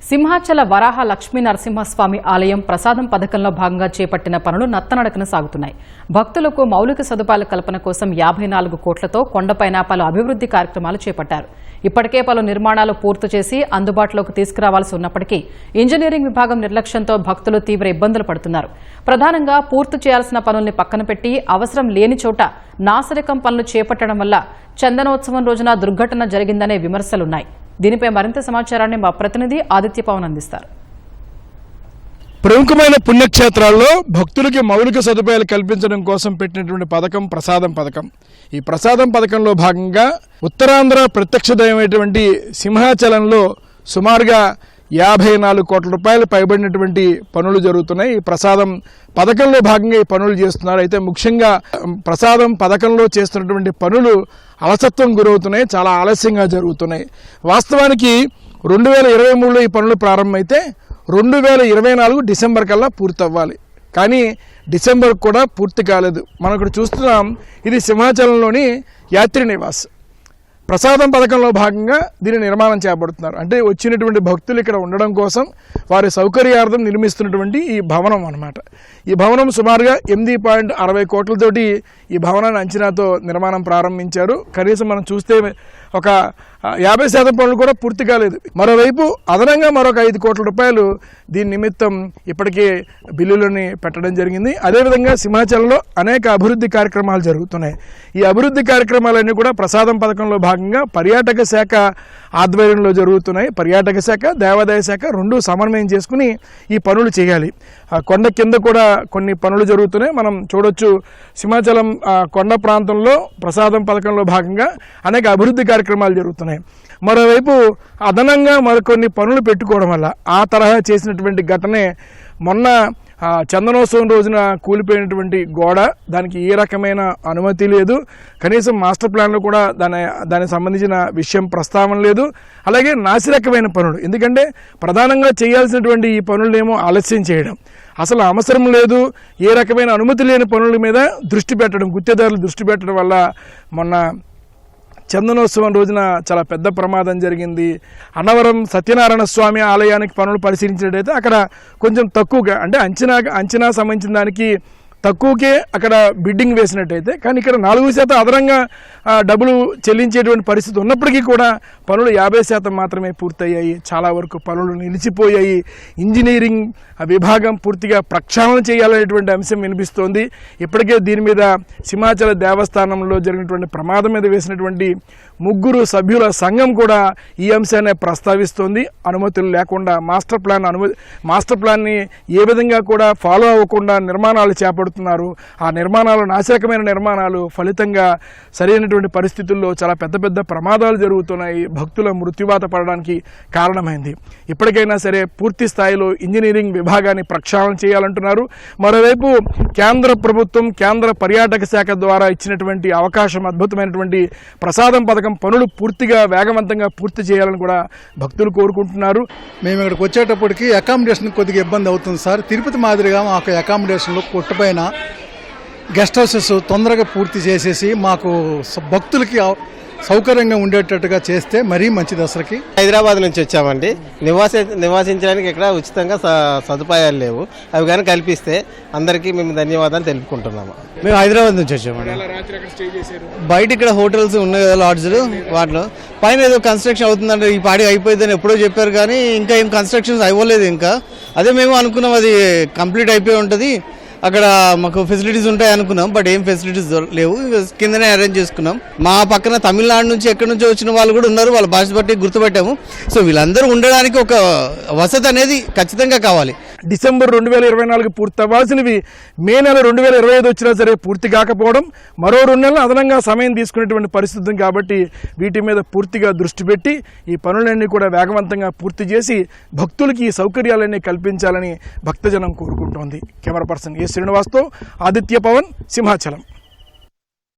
సింహాచల వరాహ లక్ష్మీ నరసింహస్వామి ఆలయం ప్రసాదం పథకంలో భాగంగా చేపట్టిన పనులు నత్తనడకన సాగుతున్నాయి. భక్తులకు మౌలిక సదుపాయాల కల్పన కోసం 54 కోట్లతో కొండపైన పలు అభివృద్ధి కార్యక్రమాలు చేపట్టారు. ఇప్పటికే పలు నిర్మాణాలు పూర్తి చేసి అందుబాటులోకి తీసుకురావాల్సి ఉన్నప్పటికీ ఇంజనీరింగ్ విభాగం నిర్లక్ష్యంతో భక్తులు తీవ్ర ఇబ్బందులు పడుతున్నారు. ప్రధానంగా పూర్తి చేయాల్సిన పనుల్ని పక్కన పెట్టి అవసరం లేని చోట నాసిరకం పనులు చేపట్టడం వల్ల చందనోత్సవం రోజున దుర్ఘటన జరిగిందనే విమర్శలున్నాయి. దీనిపై మరింత సమాచారాన్ని మా ప్రతినిధి ఆదిత్య పవన్ అందిస్తారు. ప్రముఖమైన పుణ్యక్షేత్రాల్లో భక్తులకి మౌలిక సదుపాయాలు కల్పించడం కోసం పెట్టినటువంటి పథకం ప్రసాదం పథకం. ఈ ప్రసాదం పథకంలో భాగంగా ఉత్తరాంధ్ర ప్రత్యక్ష దైవమైనటువంటి సింహాచలంలో సుమారుగా 54 కోట్ల రూపాయలు పైబడినటువంటి పనులు జరుగుతున్నాయి. ఈ ప్రసాదం పథకంలో భాగంగా ఈ పనులు చేస్తున్నారు. అయితే ముఖ్యంగా ప్రసాదం పథకంలో చేస్తున్నటువంటి పనులు అలసత్వం గురవుతున్నాయి, చాలా ఆలస్యంగా జరుగుతున్నాయి. వాస్తవానికి 2023లో ఈ పనులు ప్రారంభమైతే 2024 డిసెంబర్ కల్లా పూర్తి అవ్వాలి. కానీ డిసెంబర్ కూడా పూర్తి కాలేదు. మనం ఇక్కడ చూస్తున్నాం, ఇది సింహాచలంలోని యాత్రి నివాస్. ప్రసాదం పథకంలో భాగంగా దీని నిర్మాణం చేపడుతున్నారు. అంటే వచ్చినటువంటి భక్తులు ఇక్కడ ఉండడం కోసం వారి సౌకర్యార్థం నిర్మిస్తున్నటువంటి ఈ భవనం అన్నమాట. ఈ భవనం సుమారుగా 8.60 కోట్లతోటి ఈ భవనాన్ని అంచనాతో నిర్మాణం ప్రారంభించారు. కనీసం మనం చూస్తే ఒక 50% పనులు కూడా పూర్తి కాలేదు. మరోవైపు అదనంగా మరొక 5 కోట్ల రూపాయలు దీని నిమిత్తం ఇప్పటికే బిల్లులని పెట్టడం జరిగింది. అదేవిధంగా సింహాచలంలో అనేక అభివృద్ధి కార్యక్రమాలు జరుగుతున్నాయి. ఈ అభివృద్ధి కార్యక్రమాలన్నీ కూడా ప్రసాదం పథకంలో భాగంగా పర్యాటక శాఖ ఆధ్వర్యంలో జరుగుతున్నాయి. పర్యాటక శాఖ, దేవాదాయ శాఖ రెండు సమన్వయం చేసుకుని ఈ పనులు చేయాలి. కొండ కింద కూడా కొన్ని పనులు జరుగుతున్నాయి. మనం చూడొచ్చు, సింహాచలం కొండ ప్రాంతంలో ప్రసాదం పథకంలో భాగంగా అనేక అభివృద్ధి కార్యక్రమాలు జరుగుతున్నాయి. మరోవైపు అదనంగా మరికొన్ని పనులు పెట్టుకోవడం వల్ల ఆ తరహా చేసినటువంటి ఘటనే మొన్న చందనోత్సవం రోజున కూలిపోయినటువంటి గోడ. దానికి ఏ రకమైన అనుమతి లేదు, కనీసం మాస్టర్ ప్లాన్లో కూడా దానికి సంబంధించిన విషయం ప్రస్తావన లేదు. అలాగే నాసిరకమైన పనులు, ఎందుకంటే ప్రధానంగా చేయాల్సినటువంటి ఈ పనులనేమో ఆలస్యం చేయడం, అసలు అవసరం లేదు, ఏ రకమైన అనుమతి లేని పనుల మీద దృష్టి పెట్టడం, గుత్తేదారులు దృష్టి పెట్టడం వల్ల మొన్న చందనోత్సవం రోజున చాలా పెద్ద ప్రమాదం జరిగింది. అన్నవరం సత్యనారాయణ స్వామి ఆలయానికి పనులు పరిశీలించినట్టయితే అక్కడ కొంచెం తక్కువగా, అంటే అంచనా సంబంధించిన దానికి తక్కువకే అక్కడ బిడ్డింగ్ వేసినట్టయితే, కానీ ఇక్కడ 4% అదనంగా డబ్బులు చెల్లించేటువంటి పరిస్థితి ఉన్నప్పటికీ కూడా పనులు 50% మాత్రమే పూర్తయ్యాయి. చాలా వరకు పనులు నిలిచిపోయాయి. ఇంజనీరింగ్ విభాగం పూర్తిగా ప్రక్షాళన చేయాలనేటువంటి అంశం వినిపిస్తోంది. ఇప్పటికే దీని మీద సింహాచల దేవస్థానంలో జరిగినటువంటి ప్రమాదం మీద వేసినటువంటి 3 సభ్యుల సంఘం కూడా ఈ అంశాన్ని ప్రస్తావిస్తోంది. అనుమతులు లేకుండా మాస్టర్ ప్లాన్ని ఏ విధంగా కూడా ఫాలో అవ్వకుండా నిర్మాణాలు చేపడుతున్నారు. ఆ నిర్మాణాలు నాసిరకమైన నిర్మాణాలు, ఫలితంగా సరైనటువంటి పరిస్థితుల్లో చాలా పెద్ద ప్రమాదాలు జరుగుతున్నాయి. భక్తుల మృత్యువాత పడడానికి కారణమైంది. ఇప్పటికైనా సరే పూర్తి స్థాయిలో ఇంజనీరింగ్ విభాగాన్ని ప్రక్షాళన చేయాలంటున్నారు. మరోవైపు కేంద్ర ప్రభుత్వం, కేంద్ర పర్యాటక శాఖ ద్వారా ఇచ్చినటువంటి అవకాశం, అద్భుతమైనటువంటి ప్రసాదం పథకం పనులు పూర్తిగా వేగవంతంగా పూర్తి చేయాలని కూడా భక్తులు కోరుకుంటున్నారు. మేము ఇక్కడికి వచ్చేటప్పటికి అకామిడేషన్ కొద్దిగా ఇబ్బంది అవుతుంది సార్. తిరుపతి మాదిరిగా మాకు అకామిడేషన్లో కొట్టపైన గెస్ట్ హౌసెస్ తొందరగా పూర్తి చేసేసి మాకు భక్తులకి సౌకర్యంగా ఉండేటట్టుగా చేస్తే మరీ మంచిది. అసలుకి హైదరాబాద్ నుంచి వచ్చామండి. నివాసించడానికి ఇక్కడ ఉచితంగా సదుపాయాలు లేవు. అవి కానీ కల్పిస్తే అందరికీ మేము ధన్యవాదాలు తెలుపుకుంటున్నాము. మేము హైదరాబాద్ నుంచి వచ్చామండి. బయట ఇక్కడ హోటల్స్ ఉన్నాయి కదా, లాడ్జ్లు, వాటిలో పైన ఏదో కన్స్ట్రక్షన్ అవుతుందంటే ఈ పాడి అయిపోయిందని ఎప్పుడో చెప్పారు, కానీ ఇంకా ఏం కన్స్ట్రక్షన్స్ అవ్వలేదు. ఇంకా అదే మేము అనుకున్నాం అది కంప్లీట్ అయిపోయి ఉంటుంది, అక్కడ మాకు ఫెసిలిటీస్ ఉంటాయి అనుకున్నాం. బట్ ఏం ఫెసిలిటీస్ లేవు, కిందనే అరేంజ్ చేసుకున్నాం. మా పక్కన తమిళనాడు నుంచి ఎక్కడి నుంచో వచ్చిన వాళ్ళు కూడా ఉన్నారు, వాళ్ళ భాష బట్టి గుర్తుపెట్టాము. సో వీళ్ళందరూ ఉండడానికి ఒక వసతి అనేది ఖచ్చితంగా కావాలి. డిసెంబర్ 2024 పూర్తి అవ్వాల్సినవి మే నెల 2025 వచ్చినా సరే పూర్తి కాకపోవడం, మరో 2 నెలలు అదనంగా సమయం తీసుకునేటువంటి పరిస్థితి. కాబట్టి వీటి మీద పూర్తిగా దృష్టి పెట్టి ఈ పనులన్నీ కూడా వేగవంతంగా పూర్తి చేసి భక్తులకి ఈ సౌకర్యాలన్నీ కల్పించాలని భక్తజనం కోరుకుంటోంది. కెమెరా పర్సన్ ఏ శ్రీనివాస్తో ఆదిత్య పవన్, సింహాచలం.